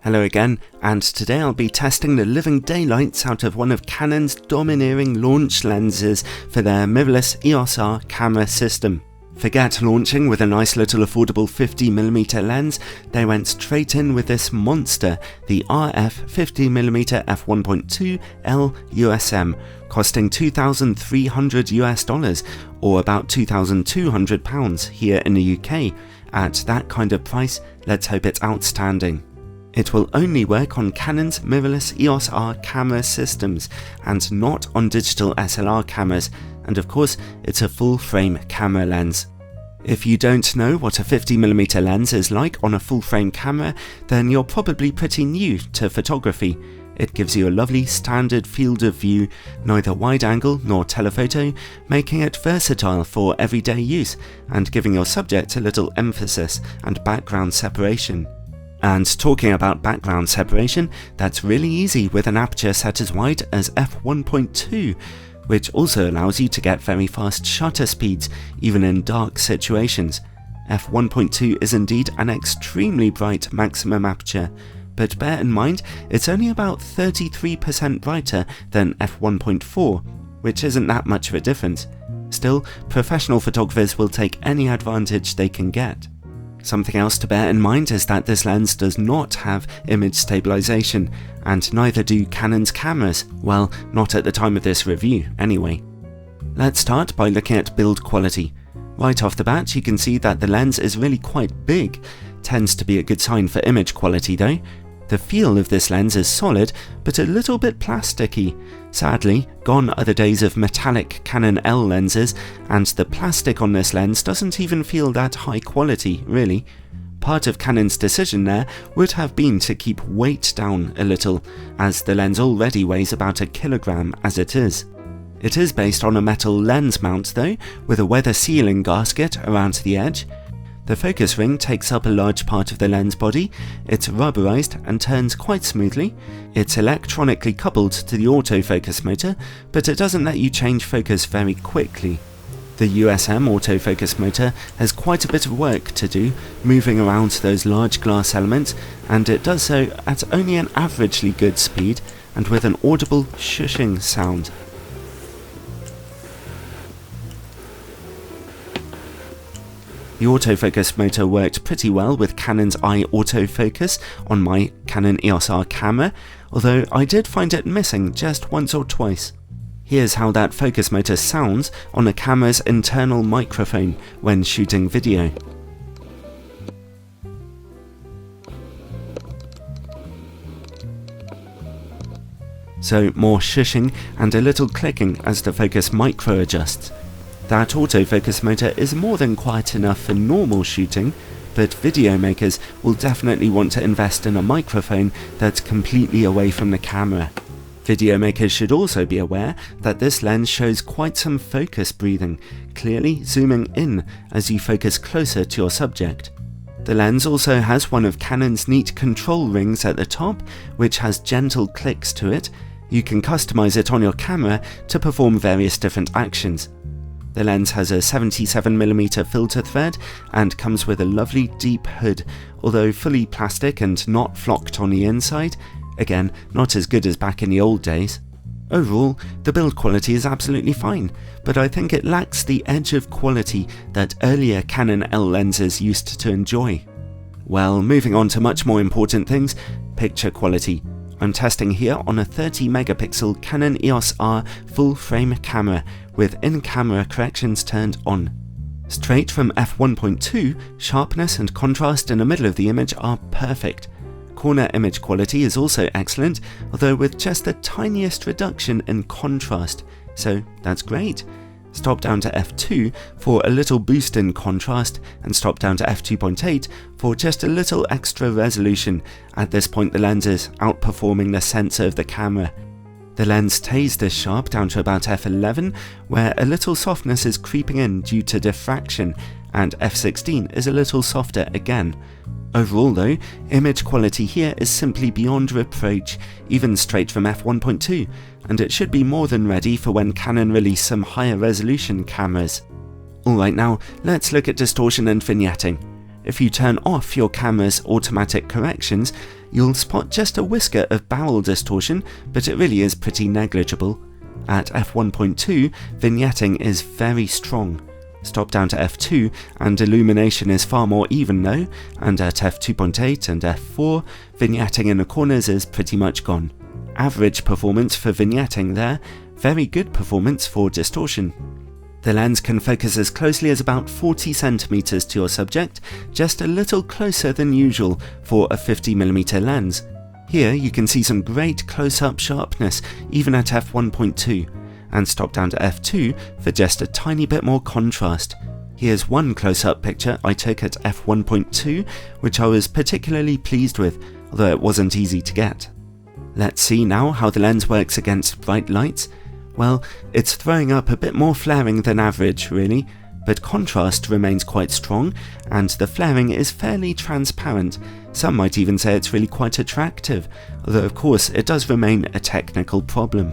Hello again, and today I'll be testing the living daylights out of one of Canon's domineering launch lenses for their mirrorless EOS R camera system. Forget launching with a nice little affordable 50mm lens, they went straight in with this monster, the RF 50mm f1.2 L USM, costing $2,300 or about £2,200 here in the UK. At that kind of price, let's hope it's outstanding. It will only work on Canon's mirrorless EOS R camera systems and not on digital SLR cameras, and of course it's a full frame camera lens. If you don't know what a 50mm lens is like on a full frame camera, then you're probably pretty new to photography. It gives you a lovely standard field of view, neither wide angle nor telephoto, making it versatile for everyday use and giving your subject a little emphasis and background separation. And talking about background separation, that's really easy with an aperture set as wide as f1.2, which also allows you to get very fast shutter speeds, even in dark situations. f1.2 is indeed an extremely bright maximum aperture, but bear in mind it's only about 33% brighter than f1.4, which isn't that much of a difference. Still, professional photographers will take any advantage they can get. Something else to bear in mind is that this lens does not have image stabilization, and neither do Canon's cameras, well, not at the time of this review anyway. Let's start by looking at build quality. Right off the bat you can see that the lens is really quite big, tends to be a good sign for image quality though. The feel of this lens is solid, but a little bit plasticky. Sadly, gone are the days of metallic Canon L lenses, and the plastic on this lens doesn't even feel that high quality, really. Part of Canon's decision there would have been to keep weight down a little, as the lens already weighs about 1 kilogram as it is. It is based on a metal lens mount though, with a weather sealing gasket around the edge. The focus ring takes up a large part of the lens body, it's rubberized and turns quite smoothly. It's electronically coupled to the autofocus motor, but it doesn't let you change focus very quickly. The USM autofocus motor has quite a bit of work to do, moving around those large glass elements, and it does so at only an averagely good speed and with an audible shushing sound. The autofocus motor worked pretty well with Canon's eye autofocus on my Canon EOS R camera, although I did find it missing just once or twice. Here's how that focus motor sounds on a camera's internal microphone when shooting video. So more shushing and a little clicking as the focus micro adjusts. That autofocus motor is more than quiet enough for normal shooting, but video makers will definitely want to invest in a microphone that's completely away from the camera. Video makers should also be aware that this lens shows quite some focus breathing, clearly zooming in as you focus closer to your subject. The lens also has one of Canon's neat control rings at the top, which has gentle clicks to it. You can customize it on your camera to perform various different actions. The lens has a 77mm filter thread and comes with a lovely deep hood, although fully plastic and not flocked on the inside. Again, not as good as back in the old days. Overall, the build quality is absolutely fine, but I think it lacks the edge of quality that earlier Canon L lenses used to enjoy. Well, moving on to much more important things, picture quality. I'm testing here on a 30MP Canon EOS R full frame camera with in-camera corrections turned on. Straight from f1.2, sharpness and contrast in the middle of the image are perfect. Corner image quality is also excellent, although with just the tiniest reduction in contrast, so that's great. Stop down to f2 for a little boost in contrast, and stop down to f2.8 for just a little extra resolution. At this point the lens is outperforming the sensor of the camera. The lens stays this sharp down to about f11, where a little softness is creeping in due to diffraction, and f16 is a little softer again. Overall though, image quality here is simply beyond reproach, even straight from f1.2, and it should be more than ready for when Canon release some higher resolution cameras. Alright, now let's look at distortion and vignetting. If you turn off your camera's automatic corrections, you'll spot just a whisker of barrel distortion, but it really is pretty negligible. At f1.2, vignetting is very strong. Stop down to f2 and illumination is far more even though, and at f2.8 and f4, vignetting in the corners is pretty much gone. Average performance for vignetting there, very good performance for distortion. The lens can focus as closely as about 40 cm to your subject, just a little closer than usual for a 50mm lens. Here you can see some great close-up sharpness even at f1.2, and stop down to f2 for just a tiny bit more contrast. Here's one close-up picture I took at f1.2, which I was particularly pleased with, although it wasn't easy to get. Let's see now how the lens works against bright lights. Well, it's throwing up a bit more flaring than average really, but contrast remains quite strong and the flaring is fairly transparent. Some might even say it's really quite attractive, although of course it does remain a technical problem.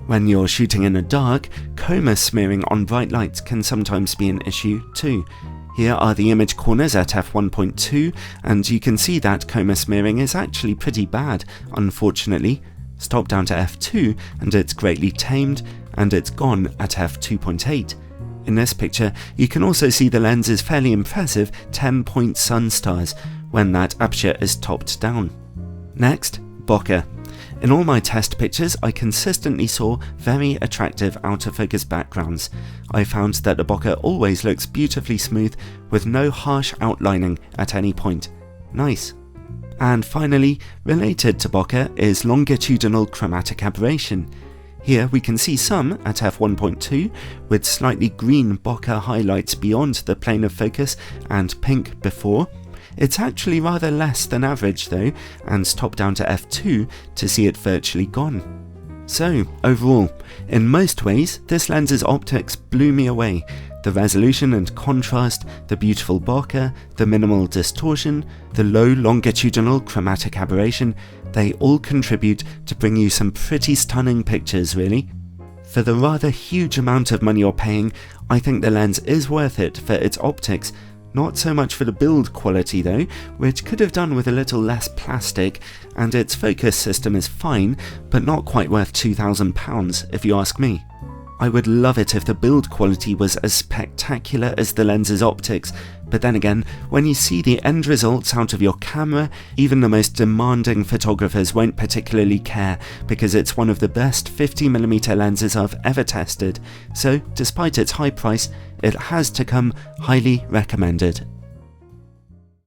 When you're shooting in the dark, chroma smearing on bright lights can sometimes be an issue too. Here are the image corners at f1.2 and you can see that chroma smearing is actually pretty bad, unfortunately. Stop down to f2 and it's greatly tamed, and it's gone at f2.8. In this picture you can also see the lens is fairly impressive 10-point sun stars when that aperture is topped down. Next, bokeh. In all my test pictures I consistently saw very attractive out of focus backgrounds. I found that the bokeh always looks beautifully smooth with no harsh outlining at any point. Nice. And finally, related to bokeh is longitudinal chromatic aberration. Here we can see some at f1.2 with slightly green bokeh highlights beyond the plane of focus and pink before. It's actually rather less than average though, and stop down to f2 to see it virtually gone. So overall, in most ways this lens's optics blew me away. The resolution and contrast, the beautiful bokeh, the minimal distortion, the low longitudinal chromatic aberration, they all contribute to bring you some pretty stunning pictures really. For the rather huge amount of money you're paying, I think the lens is worth it for its optics. Not so much for the build quality though, which could have done with a little less plastic, and its focus system is fine, but not quite worth £2,000 if you ask me. I would love it if the build quality was as spectacular as the lens's optics, but then again, when you see the end results out of your camera, even the most demanding photographers won't particularly care because it's one of the best 50mm lenses I've ever tested, so despite its high price, it has to come highly recommended.